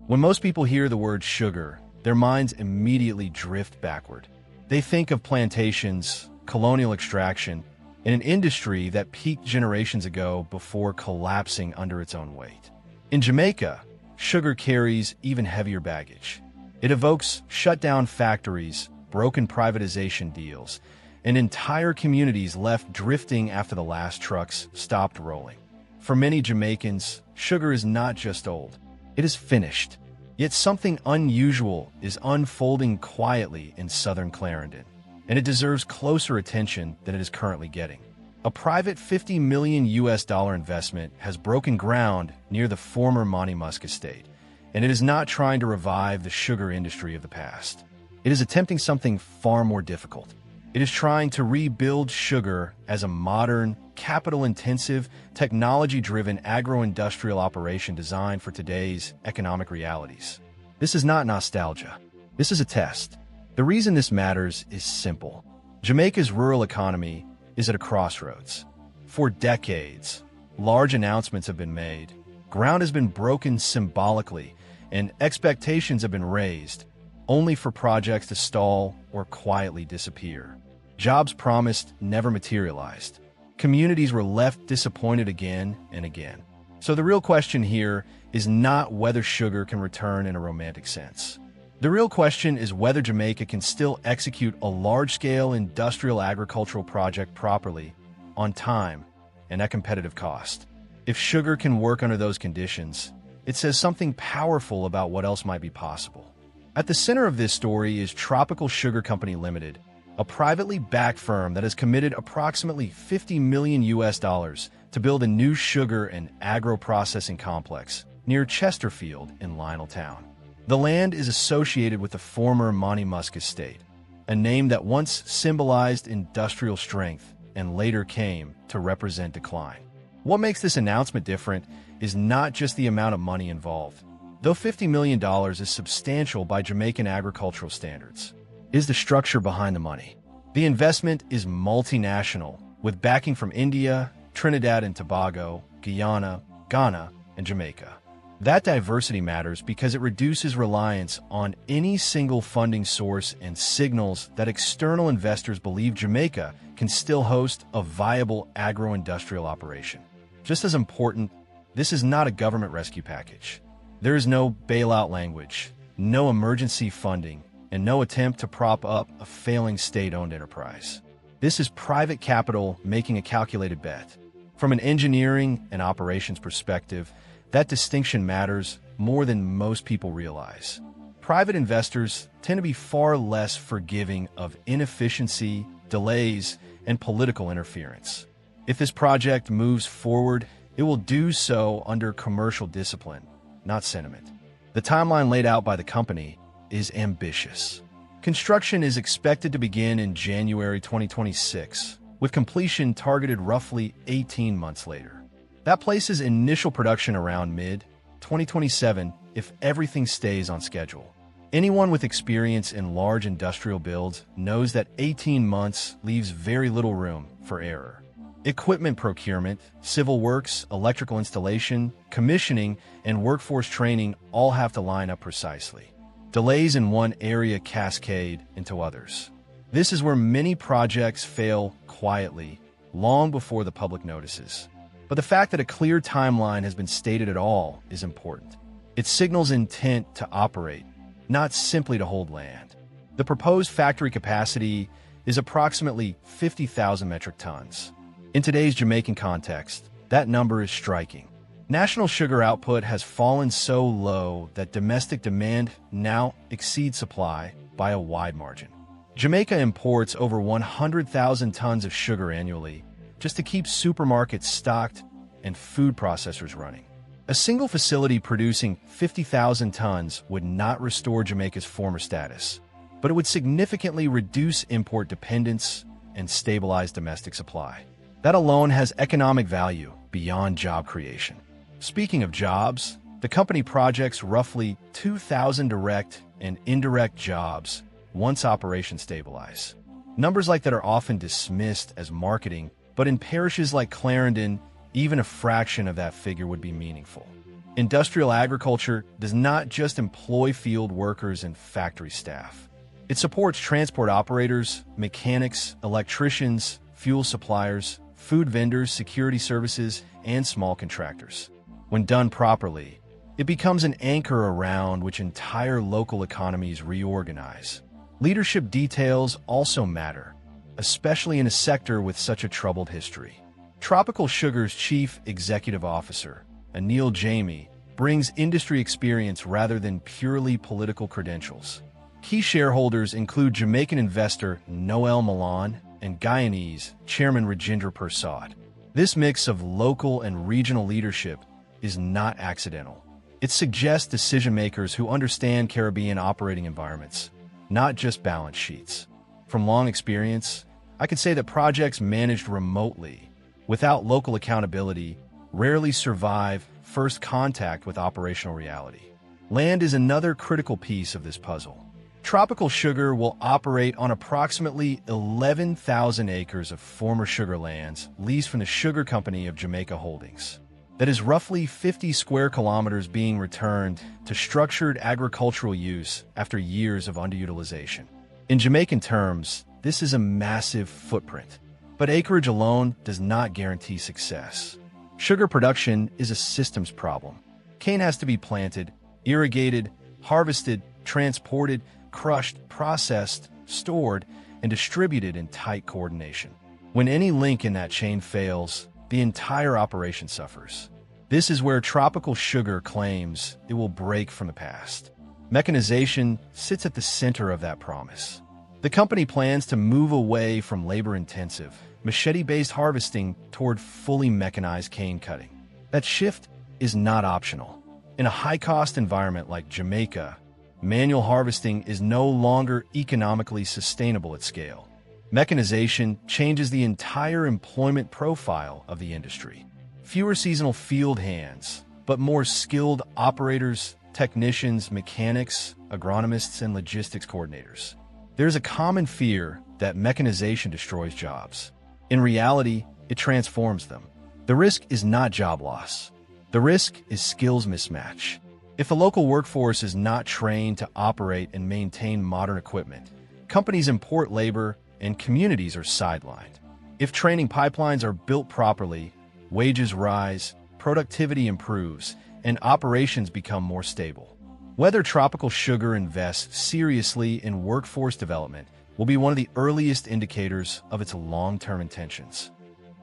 When most people hear the word sugar, their minds immediately drift backward. They think of plantations, colonial extraction, and an industry that peaked generations ago before collapsing under its own weight. In Jamaica, sugar carries even heavier baggage. It evokes shut-down factories, broken privatization deals, and entire communities left drifting after the last trucks stopped rolling. For many Jamaicans, sugar is not just old, it is finished. Yet something unusual is unfolding quietly in southern Clarendon, and it deserves closer attention than it is currently getting. A private $50 million investment has broken ground near the former Monty Musk estate, and it is not trying to revive the sugar industry of the past. It is attempting something far more difficult. It is trying to rebuild sugar as a modern, capital-intensive, technology-driven agro-industrial operation designed for today's economic realities. This is not nostalgia. This is a test. The reason this matters is simple. Jamaica's rural economy is at a crossroads. For decades, large announcements have been made, ground has been broken symbolically, and expectations have been raised, only for projects to stall or quietly disappear. Jobs promised never materialized. Communities were left disappointed again and again. So the real question here is not whether sugar can return in a romantic sense. The real question is whether Jamaica can still execute a large-scale industrial agricultural project properly, on time, and at competitive cost. If sugar can work under those conditions, it says something powerful about what else might be possible. At the center of this story is Tropical Sugar Company Limited, a privately backed firm that has committed approximately $50 million to build a new sugar and agro-processing complex near Chesterfield in Lioneltown. The land is associated with the former Monty Musk estate, a name that once symbolized industrial strength and later came to represent decline. What makes this announcement different is not just the amount of money involved. Though $50 million is substantial by Jamaican agricultural standards, is the structure behind the money. The investment is multinational, with backing from India, Trinidad and Tobago, Guyana, Ghana, and Jamaica. That diversity matters because it reduces reliance on any single funding source and signals that external investors believe Jamaica can still host a viable agro-industrial operation. Just as important, this is not a government rescue package. There is no bailout language, no emergency funding, and no attempt to prop up a failing state-owned enterprise. This is private capital making a calculated bet. From an engineering and operations perspective, that distinction matters more than most people realize. Private investors tend to be far less forgiving of inefficiency, delays, and political interference. If this project moves forward, it will do so under commercial discipline, not sentiment. The timeline laid out by the company is ambitious. Construction is expected to begin in January 2026, with completion targeted roughly 18 months later. That places initial production around mid-2027 if everything stays on schedule. Anyone with experience in large industrial builds knows that 18 months leaves very little room for error. Equipment procurement, civil works, electrical installation, commissioning, and workforce training all have to line up precisely. Delays in one area cascade into others. This is where many projects fail quietly, long before the public notices. But the fact that a clear timeline has been stated at all is important. It signals intent to operate, not simply to hold land. The proposed factory capacity is approximately 50,000 metric tons. In today's Jamaican context, that number is striking. National sugar output has fallen so low that domestic demand now exceeds supply by a wide margin. Jamaica imports over 100,000 tons of sugar annually just to keep supermarkets stocked and food processors running. A single facility producing 50,000 tons would not restore Jamaica's former status, but it would significantly reduce import dependence and stabilize domestic supply. That alone has economic value beyond job creation. Speaking of jobs, the company projects roughly 2,000 direct and indirect jobs once operations stabilize. Numbers like that are often dismissed as marketing, but in parishes like Clarendon, even a fraction of that figure would be meaningful. Industrial agriculture does not just employ field workers and factory staff. It supports transport operators, mechanics, electricians, fuel suppliers, food vendors, security services, and small contractors. When done properly, it becomes an anchor around which entire local economies reorganize. Leadership details also matter, especially in a sector with such a troubled history. Tropical Sugar's chief executive officer, Anil Jamie, brings industry experience rather than purely political credentials. Key shareholders include Jamaican investor Noel Milan and Guyanese chairman Rajendra Persad. This mix of local and regional leadership is not accidental. It suggests decision-makers who understand Caribbean operating environments, not just balance sheets. From long experience, I can say that projects managed remotely, without local accountability, rarely survive first contact with operational reality. Land is another critical piece of this puzzle. Tropical Sugar will operate on approximately 11,000 acres of former sugar lands leased from the Sugar Company of Jamaica Holdings. That is roughly 50 square kilometers being returned to structured agricultural use after years of underutilization. In Jamaican terms, this is a massive footprint, but acreage alone does not guarantee success. Sugar production is a systems problem. Cane has to be planted, irrigated, harvested, transported, crushed, processed, stored, and distributed in tight coordination. When any link in that chain fails, the entire operation suffers. This is where Tropical Sugar claims it will break from the past. Mechanization sits at the center of that promise. The company plans to move away from labor-intensive, machete-based harvesting toward fully mechanized cane cutting. That shift is not optional. In a high-cost environment like Jamaica, manual harvesting is no longer economically sustainable at scale. Mechanization changes the entire employment profile of the industry. Fewer seasonal field hands, but more skilled operators, technicians, mechanics, agronomists, and logistics coordinators. There's a common fear that mechanization destroys jobs. In reality, it transforms them. The risk is not job loss. The risk is skills mismatch. If the local workforce is not trained to operate and maintain modern equipment, companies import labor and communities are sidelined. If training pipelines are built properly, wages rise, productivity improves, and operations become more stable. Whether Tropical Sugar invests seriously in workforce development will be one of the earliest indicators of its long-term intentions.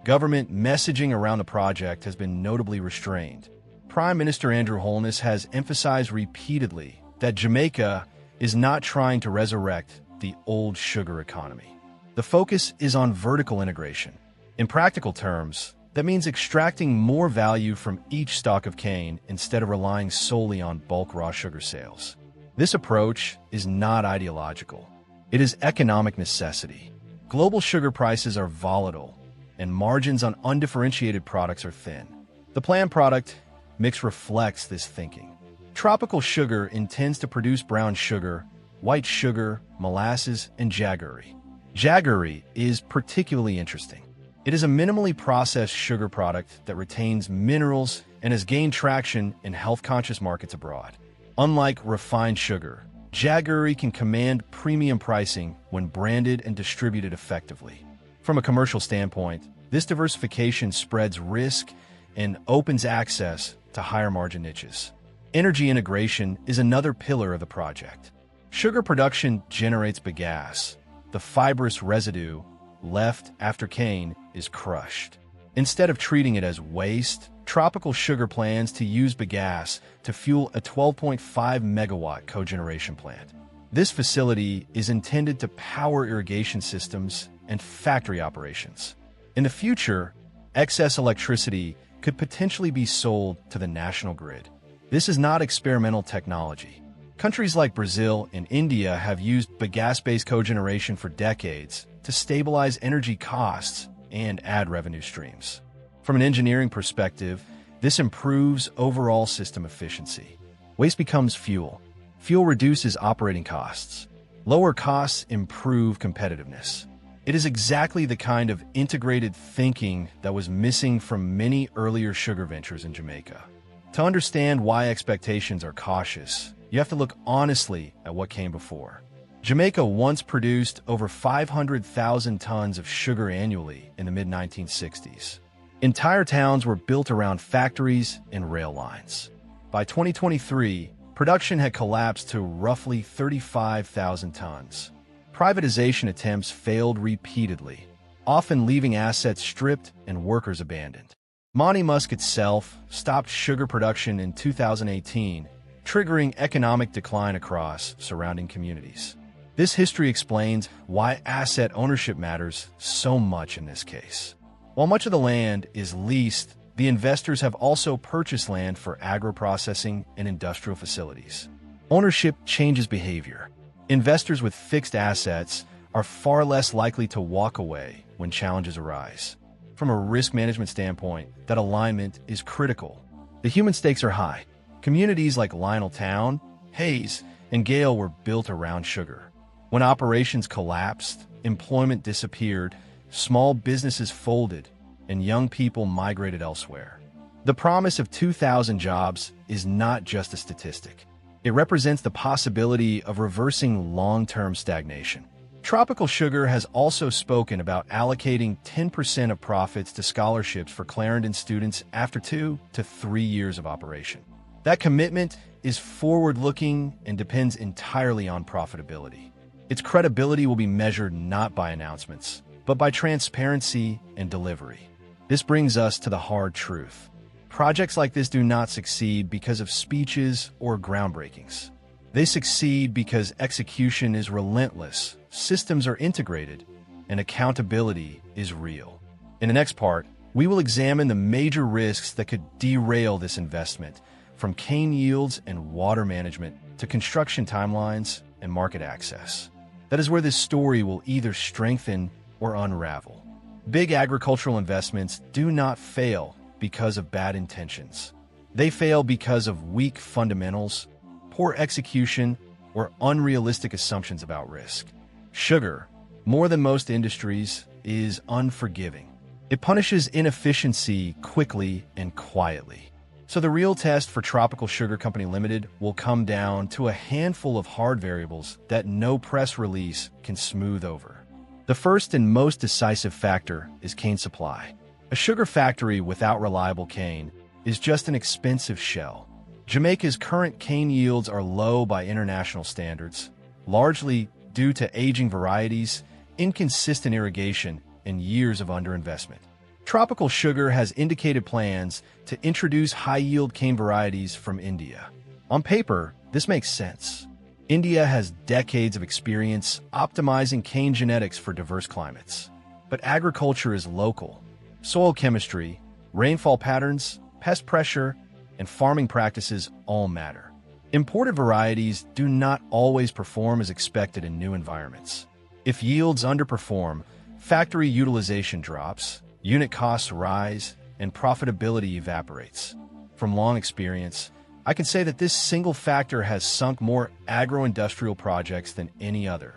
Government messaging around the project has been notably restrained. Prime Minister Andrew Holness has emphasized repeatedly that Jamaica is not trying to resurrect the old sugar economy. The focus is on vertical integration. In practical terms, that means extracting more value from each stalk of cane instead of relying solely on bulk raw sugar sales. This approach is not ideological. It is economic necessity. Global sugar prices are volatile, and margins on undifferentiated products are thin. The planned product mix reflects this thinking. Tropical Sugar intends to produce brown sugar, white sugar, molasses, and jaggery. Jaggery is particularly interesting. It is a minimally processed sugar product that retains minerals and has gained traction in health-conscious markets abroad. Unlike refined sugar, jaggery can command premium pricing when branded and distributed effectively. From a commercial standpoint, this diversification spreads risk and opens access to higher-margin niches. Energy integration is another pillar of the project. Sugar production generates bagasse. The fibrous residue left after cane is crushed. Instead of treating it as waste, Tropical Sugar plans to use bagasse to fuel a 12.5 megawatt cogeneration plant. This facility is intended to power irrigation systems and factory operations. In the future, excess electricity could potentially be sold to the national grid. This is not experimental technology. Countries like Brazil and India have used bagasse-based cogeneration for decades to stabilize energy costs and add revenue streams. From an engineering perspective, this improves overall system efficiency. Waste becomes fuel. Fuel reduces operating costs. Lower costs improve competitiveness. It is exactly the kind of integrated thinking that was missing from many earlier sugar ventures in Jamaica. To understand why expectations are cautious, you have to look honestly at what came before. Jamaica once produced over 500,000 tons of sugar annually in the mid-1960s. Entire towns were built around factories and rail lines. By 2023, production had collapsed to roughly 35,000 tons. Privatization attempts failed repeatedly, often leaving assets stripped and workers abandoned. Monty Musk itself stopped sugar production in 2018, triggering economic decline across surrounding communities. This history explains why asset ownership matters so much in this case. While much of the land is leased, the investors have also purchased land for agro-processing and industrial facilities. Ownership changes behavior. Investors with fixed assets are far less likely to walk away when challenges arise. From a risk management standpoint, that alignment is critical. The human stakes are high. Communities like Lioneltown, Hayes, and Gale were built around sugar. When operations collapsed, employment disappeared, small businesses folded, and young people migrated elsewhere. The promise of 2,000 jobs is not just a statistic. It represents the possibility of reversing long-term stagnation. Tropical Sugar has also spoken about allocating 10% of profits to scholarships for Clarendon students after 2 to 3 years of operation. That commitment is forward-looking and depends entirely on profitability. Its credibility will be measured not by announcements, but by transparency and delivery. This brings us to the hard truth. Projects like this do not succeed because of speeches or groundbreakings. They succeed because execution is relentless, systems are integrated, and accountability is real. In the next part, we will examine the major risks that could derail this investment, from cane yields and water management to construction timelines and market access. That is where this story will either strengthen or unravel. Big agricultural investments do not fail because of bad intentions. They fail because of weak fundamentals, poor execution, or unrealistic assumptions about risk. Sugar, more than most industries, is unforgiving. It punishes inefficiency quickly and quietly. So the real test for Tropical Sugar Company Limited will come down to a handful of hard variables that no press release can smooth over. The first and most decisive factor is cane supply. A sugar factory without reliable cane is just an expensive shell. Jamaica's current cane yields are low by international standards, largely due to aging varieties, inconsistent irrigation, and years of underinvestment. Tropical Sugar has indicated plans to introduce high-yield cane varieties from India. On paper, this makes sense. India has decades of experience optimizing cane genetics for diverse climates. But agriculture is local. Soil chemistry, rainfall patterns, pest pressure, and farming practices all matter. Imported varieties do not always perform as expected in new environments. If yields underperform, factory utilization drops, unit costs rise, and profitability evaporates. From long experience, I can say that this single factor has sunk more agro-industrial projects than any other.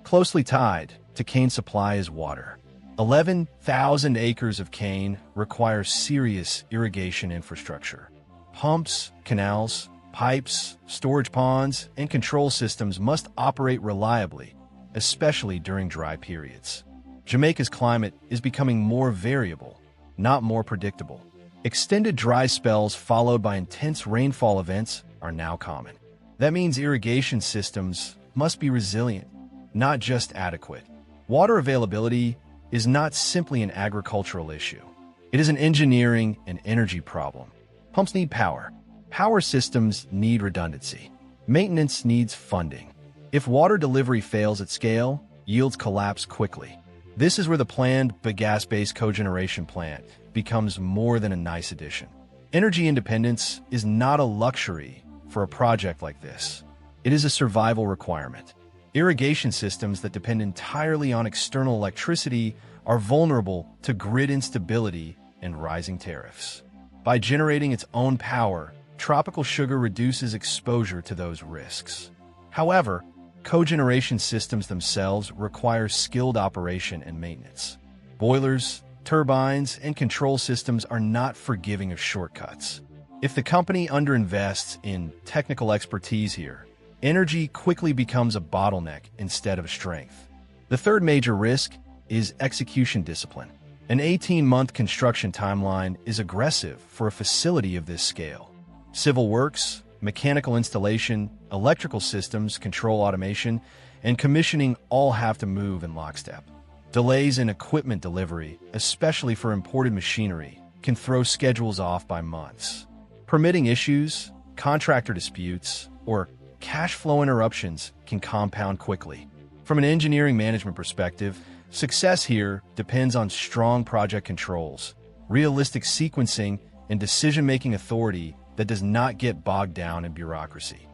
Closely tied to cane supply is water. 11,000 acres of cane require serious irrigation infrastructure. Pumps, canals, pipes, storage ponds, and control systems must operate reliably, especially during dry periods. Jamaica's climate is becoming more variable, not more predictable. Extended dry spells followed by intense rainfall events are now common. That means irrigation systems must be resilient, not just adequate. Water availability is not simply an agricultural issue. It is an engineering and energy problem. Pumps need power. Power systems need redundancy. Maintenance needs funding. If water delivery fails at scale, yields collapse quickly. This is where the planned bagasse-based cogeneration plant becomes more than a nice addition. Energy independence is not a luxury for a project like this. It is a survival requirement. Irrigation systems that depend entirely on external electricity are vulnerable to grid instability and rising tariffs. By generating its own power, Tropical Sugar reduces exposure to those risks. However, cogeneration systems themselves require skilled operation and maintenance. Boilers, turbines, and control systems are not forgiving of shortcuts. If the company underinvests in technical expertise here, energy quickly becomes a bottleneck instead of a strength. The third major risk is execution discipline. An 18-month construction timeline is aggressive for a facility of this scale. Civil works, mechanical installation, electrical systems, control automation, and commissioning all have to move in lockstep. Delays in equipment delivery, especially for imported machinery, can throw schedules off by months. Permitting issues, contractor disputes, or cash flow interruptions can compound quickly. From an engineering management perspective, success here depends on strong project controls, realistic sequencing, and decision-making authority that does not get bogged down in bureaucracy.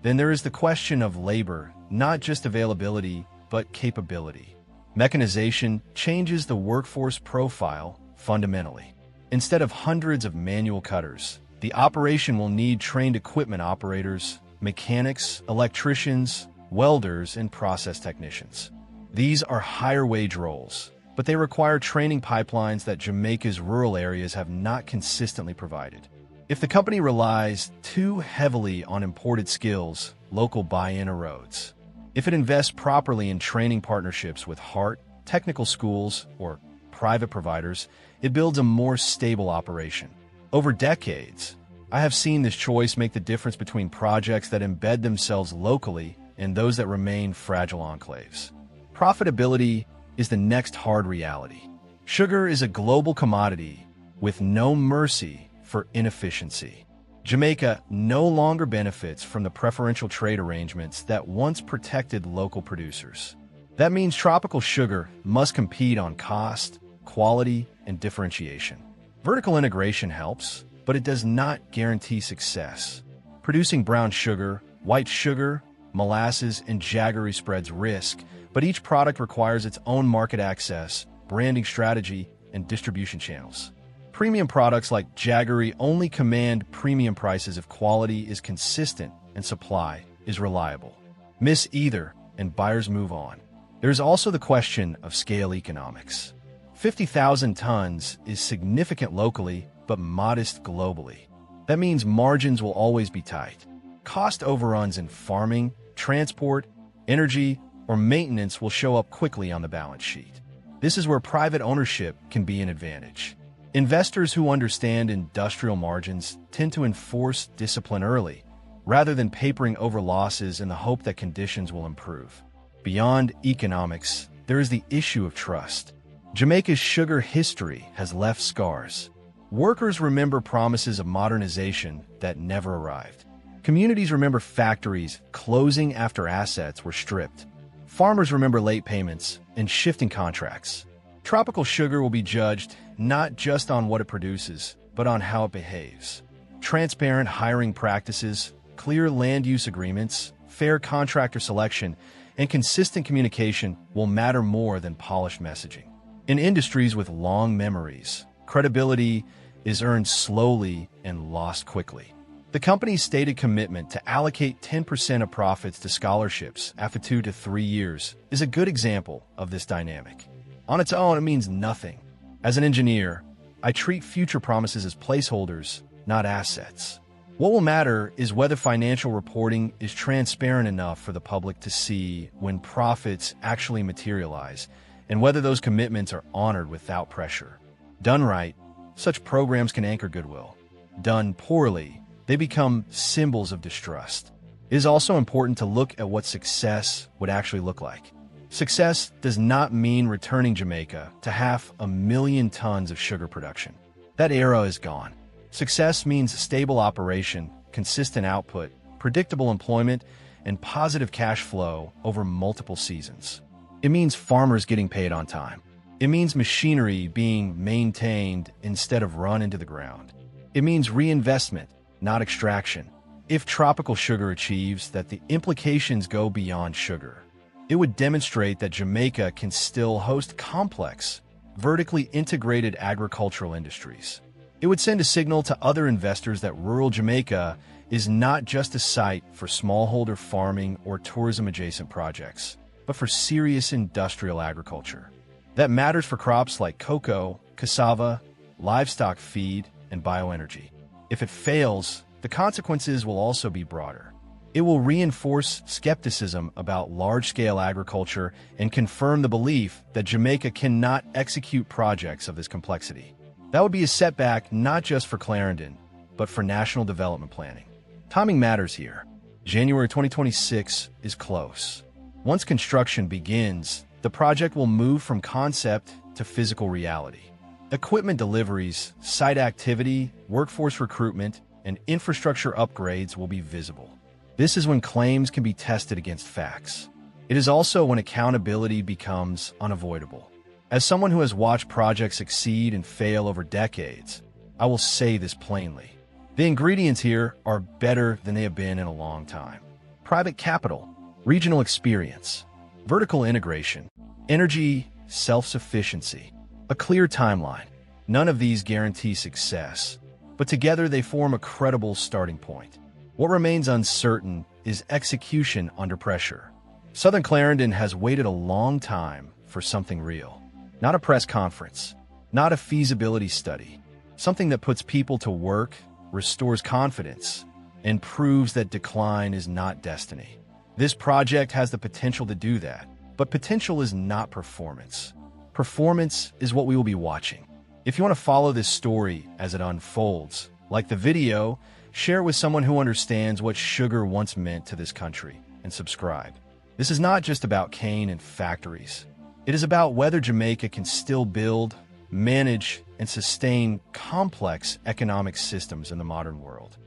Then there is the question of labor, not just availability, but capability. Mechanization changes the workforce profile fundamentally. Instead of hundreds of manual cutters, the operation will need trained equipment operators, mechanics, electricians, welders, and process technicians. These are higher wage roles, but they require training pipelines that Jamaica's rural areas have not consistently provided. If the company relies too heavily on imported skills, local buy-in erodes. If it invests properly in training partnerships with HART, technical schools, or private providers, it builds a more stable operation. Over decades, I have seen this choice make the difference between projects that embed themselves locally and those that remain fragile enclaves. Profitability is the next hard reality. Sugar is a global commodity with no mercy for inefficiency. Jamaica no longer benefits from the preferential trade arrangements that once protected local producers. That means tropical sugar must compete on cost, quality, and differentiation. Vertical integration helps, but it does not guarantee success. Producing brown sugar, white sugar, molasses, and jaggery spreads risk, but each product requires its own market access, branding strategy, and distribution channels. Premium products like jaggery only command premium prices if quality is consistent and supply is reliable. Miss either, and buyers move on. There's also the question of scale economics. 50,000 tons is significant locally, but modest globally. That means margins will always be tight. Cost overruns in farming, transport, energy, or maintenance will show up quickly on the balance sheet. This is where private ownership can be an advantage. Investors who understand industrial margins tend to enforce discipline early, rather than papering over losses in the hope that conditions will improve. Beyond economics, there is the issue of trust. Jamaica's sugar history has left scars. Workers remember promises of modernization that never arrived. Communities remember factories closing after assets were stripped. Farmers remember late payments and shifting contracts. Tropical sugar will be judged not just on what it produces, but on how it behaves. Transparent hiring practices, clear land use agreements, fair contractor selection, and consistent communication will matter more than polished messaging. In industries with long memories, credibility is earned slowly and lost quickly. The company's stated commitment to allocate 10% of profits to scholarships after 2 to 3 years is a good example of this dynamic. On its own, it means nothing. As an engineer, I treat future promises as placeholders, not assets. What will matter is whether financial reporting is transparent enough for the public to see when profits actually materialize, and whether those commitments are honored without pressure. Done right, such programs can anchor goodwill. Done poorly, they become symbols of distrust. It is also important to look at what success would actually look like. Success does not mean returning Jamaica to 500,000 tons of sugar production. That era is gone. Success means stable operation, consistent output, predictable employment, and positive cash flow over multiple seasons. It means farmers getting paid on time. It means machinery being maintained instead of run into the ground. It means reinvestment, not extraction. If tropical sugar achieves that, the implications go beyond sugar. It would demonstrate that Jamaica can still host complex, vertically integrated agricultural industries. It would send a signal to other investors that rural Jamaica is not just a site for smallholder farming or tourism-adjacent projects, but for serious industrial agriculture. That matters for crops like cocoa, cassava, livestock feed, and bioenergy. If it fails, the consequences will also be broader. It will reinforce skepticism about large-scale agriculture and confirm the belief that Jamaica cannot execute projects of this complexity. That would be a setback not just for Clarendon, but for national development planning. Timing matters here. January 2026 is close. Once construction begins, the project will move from concept to physical reality. Equipment deliveries, site activity, workforce recruitment, and infrastructure upgrades will be visible. This is when claims can be tested against facts. It is also when accountability becomes unavoidable. As someone who has watched projects succeed and fail over decades, I will say this plainly. The ingredients here are better than they have been in a long time. Private capital, regional experience, vertical integration, energy, self-sufficiency, a clear timeline. None of these guarantee success, but together they form a credible starting point. What remains uncertain is execution under pressure. Southern Clarendon has waited a long time for something real. Not a press conference, not a feasibility study, something that puts people to work, restores confidence, and proves that decline is not destiny. This project has the potential to do that, but potential is not performance. Performance is what we will be watching. If you want to follow this story as it unfolds, like the video, share it with someone who understands what sugar once meant to this country, and subscribe. This is not just about cane and factories. It is about whether Jamaica can still build, manage, and sustain complex economic systems in the modern world.